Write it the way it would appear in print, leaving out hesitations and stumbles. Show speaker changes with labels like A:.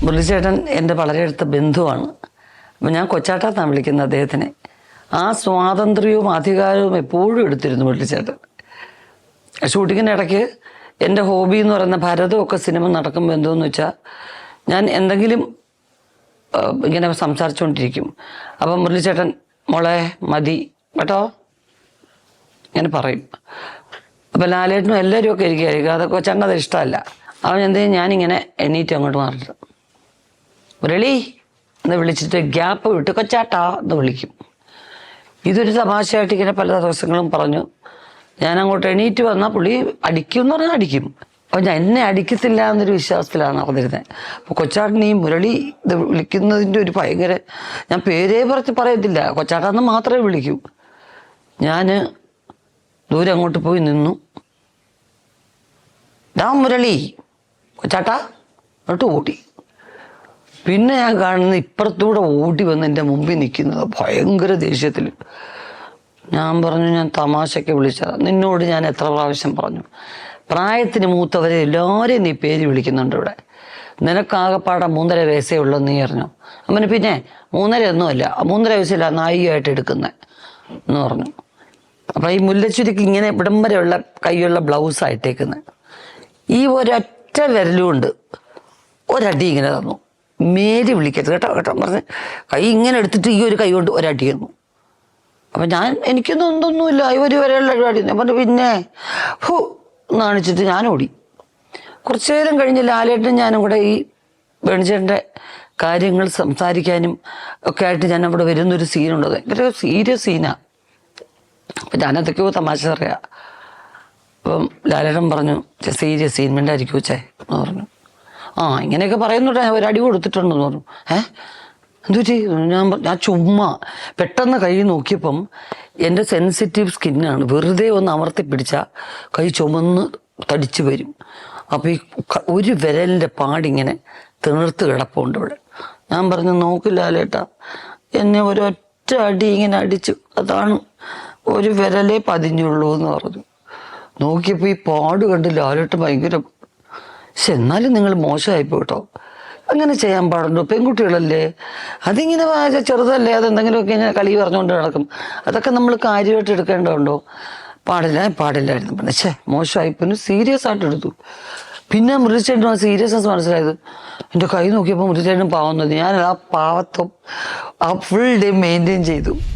A: മുരളിച്ചേട്ടൻ എൻ്റെ വളരെ അടുത്ത ബന്ധുവാണ്. അപ്പം ഞാൻ കൊച്ചാട്ടാന്നാണ് വിളിക്കുന്നത് അദ്ദേഹത്തിനെ. ആ സ്വാതന്ത്ര്യവും അധികാരവും എപ്പോഴും എടുത്തിരുന്നു മുരളിച്ചേട്ടൻ. ഷൂട്ടിങ്ങിനിടയ്ക്ക് എൻ്റെ ഹോബി എന്ന് പറയുന്ന ഭരതമൊക്കെ സിനിമ നടക്കുമ്പോൾ എന്തോന്ന് വെച്ചാൽ ഞാൻ എന്തെങ്കിലും ഇങ്ങനെ സംസാരിച്ചുകൊണ്ടിരിക്കും. അപ്പം മുരളിച്ചേട്ടൻ മോളെ മതി കേട്ടോ ഇങ്ങനെ പറയും. അപ്പം ലാലേട്ടനും എല്ലാവരും ഒക്കെ ഇരിക്കുകയായിരിക്കും. അതൊക്കെ കൊച്ചാട്ടൻ അത് ഇഷ്ടമല്ല. അവൻ എന്തെങ്കിലും ഞാനിങ്ങനെ എണീറ്റ് അങ്ങോട്ട് മാറില്ല. മുരളി എന്ന് വിളിച്ചിട്ട് ഗ്യാപ്പ് വിട്ട് കൊച്ചാട്ടാ എന്ന് വിളിക്കും. ഇതൊരു തമാശയായിട്ട് ഇങ്ങനെ പല ദിവസങ്ങളും പറഞ്ഞു. ഞാൻ അങ്ങോട്ട് എണീറ്റ് വന്നാൽ പുള്ളി അടിക്കും എന്ന് പറഞ്ഞാൽ അടിക്കും. അപ്പം ഞാൻ എന്നെ അടിക്കത്തില്ല എന്നൊരു വിശ്വാസത്തിലാണ് നടന്നിരുന്നത്. അപ്പോൾ കൊച്ചാട്ടൻ ഈ മുരളി ഇത് വിളിക്കുന്നതിൻ്റെ ഒരു ഭയങ്കര, ഞാൻ പേരേ പറയത്തില്ല, കൊച്ചാട്ടാന്ന് മാത്രമേ വിളിക്കൂ. ഞാൻ ദൂരെ അങ്ങോട്ട് പോയി നിന്നു. ഡാ മുരളി കൊച്ചാട്ടാ എന്നിട്ട് ഓടി. പിന്നെ ഞാൻ കാണുന്ന ഇപ്പുറത്തൂടെ ഓടി വന്ന് എൻ്റെ മുമ്പിൽ നിൽക്കുന്നത് ഭയങ്കര ദേഷ്യത്തിൽ. ഞാൻ പറഞ്ഞു, ഞാൻ തമാശയ്ക്ക് വിളിച്ചതാണ്. നിന്നോട് ഞാൻ എത്ര പ്രാവശ്യം പറഞ്ഞു, പ്രായത്തിന് മൂത്തവരെ എല്ലാവരെയും നീ പേര് വിളിക്കുന്നുണ്ട് ഇവിടെ. നിനക്കാകപ്പാടെ 3.5 വയസ്സേ ഉള്ളൂ നീ അറിഞ്ഞു. അവന് പിന്നെ 3.5 ഒന്നുമല്ല, 3.5 വയസ്സില്ല നായികയായിട്ട് എടുക്കുന്നത് എന്ന് പറഞ്ഞു. അപ്പം ഈ മുല്ലച്ചുരിക്ക് ഇങ്ങനെ ഇവിടം വരെയുള്ള കൈയുള്ള ബ്ലൗസായിട്ടേക്കുന്നത്. ഈ ഒരൊറ്റ വിരലുകൊണ്ട് ഒരടി ഇങ്ങനെ തന്നു. മേരി വിളിക്കരുത് കേട്ടോ കേട്ടോ പറഞ്ഞ് കൈ ഇങ്ങനെ എടുത്തിട്ട് ഈ ഒരു കൈ കൊണ്ട് ഒരടി തന്നു. അപ്പം എനിക്കൊന്നും എന്തൊന്നുമില്ല, ഒരു വരെയുള്ള അടി. ഞാൻ പറഞ്ഞു പിന്നെ ഹു നാണിച്ചിട്ട് ഞാൻ ഓടി. കുറച്ചു നേരം കഴിഞ്ഞ് ലാലേട്ടനും ഞാനും കൂടെ ഈ വേണിച്ചേട്ടൻ്റെ കാര്യങ്ങൾ സംസാരിക്കാനും ഒക്കെ ആയിട്ട് ഞാൻ അവിടെ വരുന്നൊരു സീനുണ്ട്. ഭയങ്കര സീരിയസ് സീനാണ്. അപ്പം ഞാനതൊക്കെയോ തമാശ അറിയാം. അപ്പം ലാലേട്ടൻ പറഞ്ഞു, സീരിയസ് സീൻ വേണ്ടായിരിക്കും ചേ എന്ന് പറഞ്ഞു. ഇങ്ങനെയൊക്കെ പറയുന്നുണ്ട്, ഒരടി കൊടുത്തിട്ടുണ്ടെന്ന് പറഞ്ഞു. എന്തുപറ്റി? ഞാൻ ചുമ്മാ പെട്ടെന്ന് കൈ നോക്കിയപ്പം എൻ്റെ സെൻസിറ്റീവ് സ്കിന്നാണ്. വെറുതെ ഒന്ന് അമർത്തി പിടിച്ചാൽ കൈ ചുമന്ന് തടിച്ചു വരും. അപ്പോൾ ഈ ഒരു വിരലിൻ്റെ പാടിങ്ങനെ തിണർത്ത് കിടപ്പുണ്ട് ഇവിടെ. ഞാൻ പറഞ്ഞു, നോക്കില്ല ലാലേട്ടാ, എന്നെ ഒരൊറ്റ അടി ഇങ്ങനെ അടിച്ചു, അതാണ് ഒരു വിരലേ പതിഞ്ഞുള്ളൂ എന്ന് പറഞ്ഞു. നോക്കിയപ്പോൾ ഈ പാട് കണ്ട് ലാലേട്ടൻ ഭയങ്കര, പക്ഷെ എന്നാലും നിങ്ങൾ മോശമായിപ്പോ കേട്ടോ, അങ്ങനെ ചെയ്യാൻ പാടുണ്ടോ? പെൺകുട്ടികളല്ലേ, അതിങ്ങനെ ചെറുതല്ലേ, അതെന്തെങ്കിലുമൊക്കെ ഇങ്ങനെ കളി പറഞ്ഞുകൊണ്ട് നടക്കും. അതൊക്കെ നമ്മൾ കാര്യമായിട്ട് എടുക്കേണ്ടതുണ്ടോ? പാടില്ലായിരുന്നു. പക്ഷേ മോശമായിപ്പോൾ സീരിയസ് ആയിട്ട് എടുത്തു. പിന്നെ മുരളിച്ചേട്ടനും ആ സീരിയസ്നെസ് മനസ്സിലായത്. എൻ്റെ കൈ നോക്കിയപ്പോൾ മുരളിച്ചേട്ടനും പാവുന്നത്. ഞാൻ ആ പാവത്വം ആ ഫുൾ ഡേ മെയിൻറ്റെയിൻ ചെയ്തു.